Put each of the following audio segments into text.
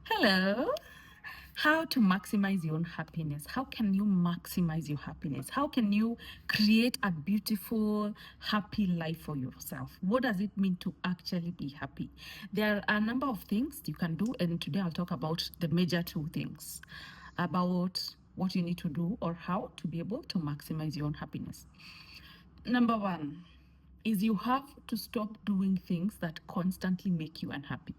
Hello. How to maximize your own happiness? How can you maximize your happiness? How can you create a beautiful, happy life for yourself? What does it mean to actually be happy? There are a number of things you can do, and today I'll talk about the major two things about what you need to do or how to be able to maximize your own happiness. Number one is you have to stop doing things that constantly make you unhappy.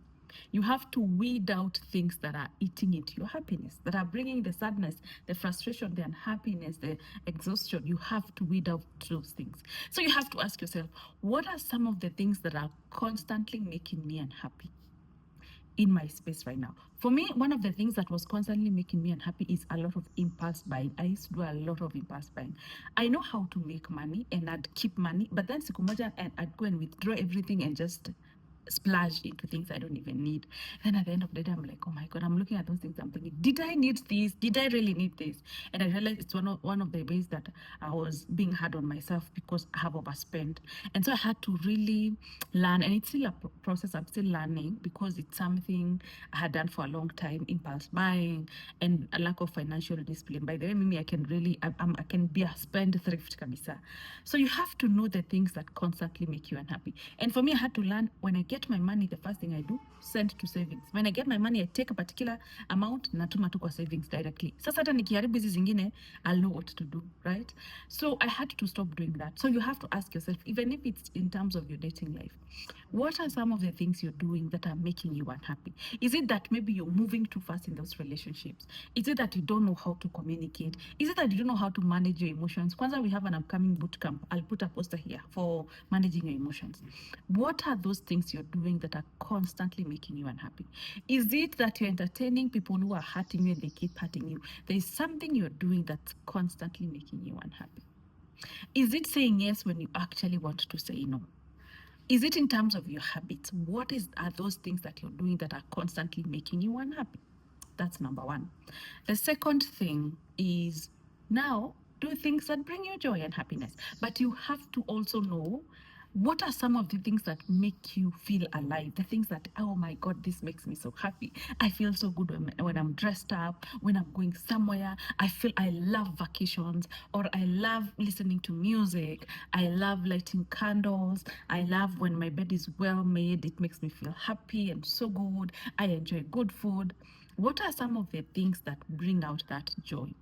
You have to weed out things that are eating into your happiness, that are bringing the sadness, the frustration, the unhappiness, the exhaustion. You have to weed out those things. So you have to ask yourself, what are some of the things that are constantly making me unhappy in my space right now? For me, one of the things that was constantly making me unhappy is a lot of impulse buying. I used to do a lot of impulse buying. I know how to make money and I'd keep money, but then siku moja I'd go and withdraw everything and just splash into things I don't even need. Then at the end of the day, I'm like, oh my God, I'm looking at those things. I'm thinking, did I need this? Did I really need this? And I realized it's one of the ways that I was being hard on myself because I have overspent. And so I had to really learn, and it's still a process I'm still learning because it's something I had done for a long time, impulse buying and a lack of financial discipline. By the way, Mimi, I can be a spendthrift kabisa. So you have to know the things that constantly make you unhappy. And for me, I had to learn when I get my money, the first thing I do, send to savings. When I get my money, I take a particular amount, natuma tu kwa savings directly. Sasa hata nikiharibu hizi zingine, I'll know what to do, right? So I had to stop doing that. So you have to ask yourself, even if it's in terms of your dating life, what are some of the things you're doing that are making you unhappy? Is it that maybe you're moving too fast in those relationships? Is it that you don't know how to communicate? Is it that you don't know how to manage your emotions? Kwanza, we have an upcoming boot camp. I'll put a poster here for managing your emotions. What are those things you're doing that are constantly making you unhappy? Is it that you're entertaining people who are hurting you and they keep hurting you? There is something you're doing that's constantly making you unhappy. Is it saying yes when you actually want to say no? Is it in terms of your habits? Are those things that you're doing that are constantly making you unhappy? That's number one. The second thing is now do things that bring you joy and happiness. But you have to also know what are some of the things that make you feel alive? The things that, oh my God, this makes me so happy. I feel so good when I'm dressed up, when I'm going somewhere. I feel I love vacations, or I love listening to music. I love lighting candles. I love when my bed is well made. It makes me feel happy and so good. I enjoy good food. What are some of the things that bring out that joy?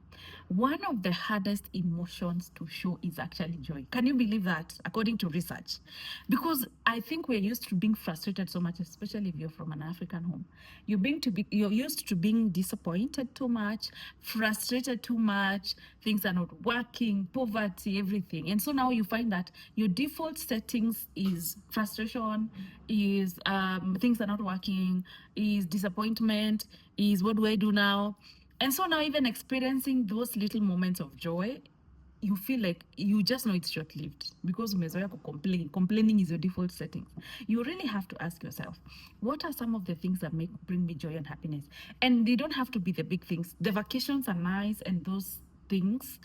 One of the hardest emotions to show is actually joy. Can you believe that, according to research? Because I think we're used to being frustrated so much, especially if you're from an African home. You're used to being disappointed too much, frustrated too much, things are not working, poverty, everything. And so now you find that your default settings is frustration, is things are not working, is disappointment, is what do I do now? And so now, even experiencing those little moments of joy, you feel like you just know it's short lived because umezoea complain. Complaining is your default settings. You really have to ask yourself, what are some of the things that bring me joy and happiness? And they don't have to be the big things. The vacations are nice and those things,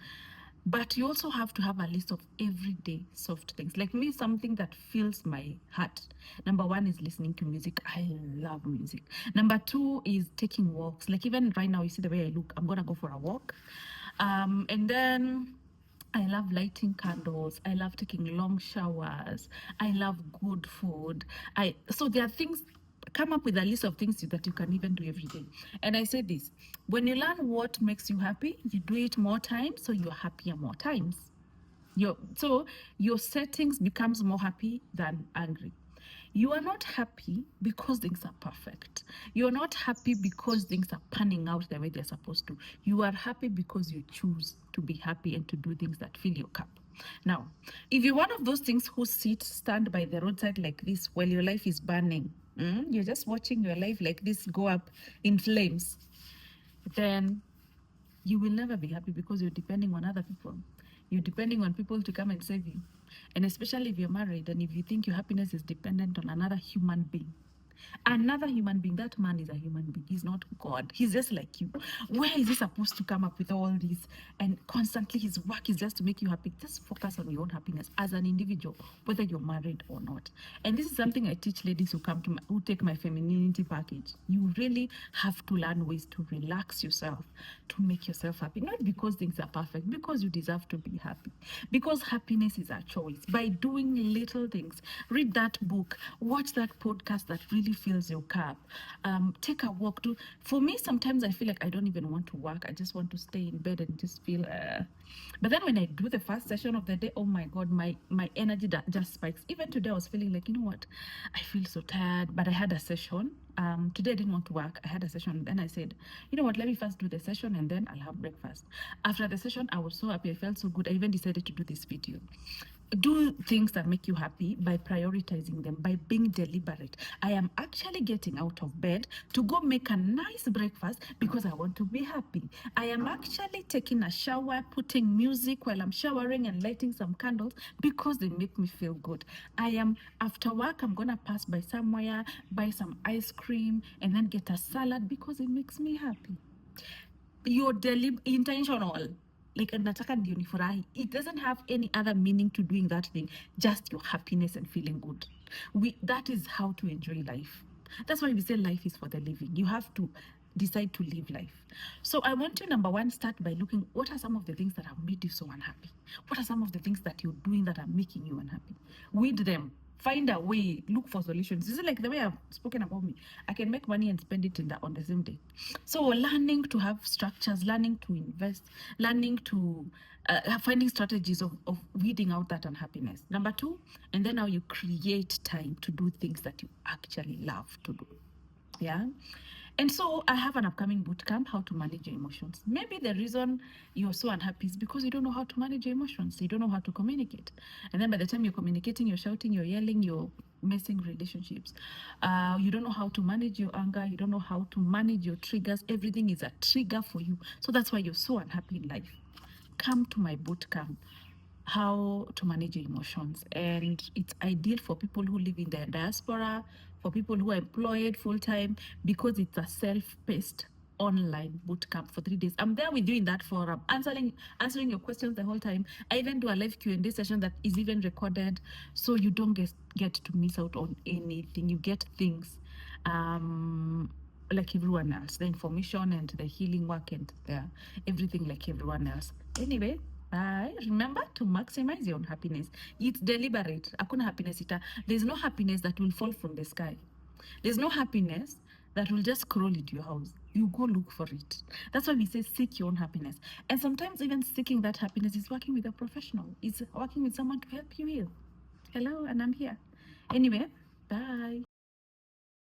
but you also have to have a list of everyday soft things. Like me, something that fills my heart. Number one is listening to music. I love music. Number two is taking walks. Like even right now, you see the way I look, I'm gonna go for a walk. And then I love lighting candles. I love taking long showers. I love good food. So there are things, come up with a list of things that you can even do every day. And I say this, when you learn what makes you happy, you do it more times, so you're happier more times. Your settings becomes more happy than angry. You are not happy because things are perfect. You're not happy because things are panning out the way they're supposed to. You are happy because you choose to be happy and to do things that fill your cup. Now, if you're one of those things who stand by the roadside like this while your life is burning, you're just watching your life like this go up in flames, then you will never be happy because you're depending on other people. You're depending on people to come and save you. And especially if you're married and if you think your happiness is dependent on another human being, Another human being, that man is a human being. He's not God. He's just like you. Where is he supposed to come up with all this? And constantly his work is just to make you happy. Just focus on your own happiness as an individual, whether you're married or not. And this is something I teach ladies who come to who take my femininity package. You really have to learn ways to relax yourself, to make yourself happy. Not because things are perfect, because you deserve to be happy. Because happiness is a choice. By doing little things, read that book, watch that podcast that really fills your cup, take a walk. For me, sometimes I feel like I don't even want to work. I just want to stay in bed and just feel. But then when I do the first session of the day, oh my God, my energy just spikes. Even today, I was feeling like, you know what, I feel so tired. But I had a session. Today I didn't want to work. I had a session. Then I said, you know what, let me first do the session and then I'll have breakfast. After the session, I was so happy. I felt so good. I even decided to do this video. Do things that make you happy by prioritizing them, by being deliberate. I am actually getting out of bed to go make a nice breakfast because I want to be happy. I am actually taking a shower, putting music while I'm showering and lighting some candles because they make me feel good. I am, after work, I'm going to pass by somewhere, buy some ice cream, and then get a salad because it makes me happy. You're intentional, like nataka ndio nifurahi. It doesn't have any other meaning to doing that thing, just your happiness and feeling good. That is how to enjoy life. That's why we say life is for the living. You have to decide to live life. So I want to, number one, start by looking, what are some of the things that have made you so unhappy? What are some of the things that you're doing that are making you unhappy? Weed them. Find a way, look for solutions. This is like the way I've spoken about me. I can make money and spend it on the same day. So learning to have structures, learning to invest, learning to finding strategies of weeding out that unhappiness. Number two, and then now you create time to do things that you actually love to do. Yeah. And so I have an upcoming bootcamp, how to manage your emotions. Maybe the reason you're so unhappy is because you don't know how to manage your emotions. You don't know how to communicate. And then by the time you're communicating, you're shouting, you're yelling, you're messing relationships. You don't know how to manage your anger. You don't know how to manage your triggers. Everything is a trigger for you. So that's why you're so unhappy in life. Come to my bootcamp, how to manage your emotions. And it's ideal for people who live in the diaspora, for people who are employed full-time, because it's a self-paced online bootcamp for 3 days. I'm there with you in that forum, answering your questions the whole time. I even do a live Q&A session that is even recorded, so you don't get to miss out on anything. You get things like everyone else, the information and the healing work and everything like everyone else. Anyway, remember to maximize your own happiness. It's deliberate. Hakuna happiness there's no happiness that will fall from the sky. There's no happiness that will just crawl into your house. You go look for it. That's why we say seek your own happiness. And sometimes even seeking that happiness is working with a professional. It's working with someone to help you heal. Hello, and I'm here. Anyway, bye.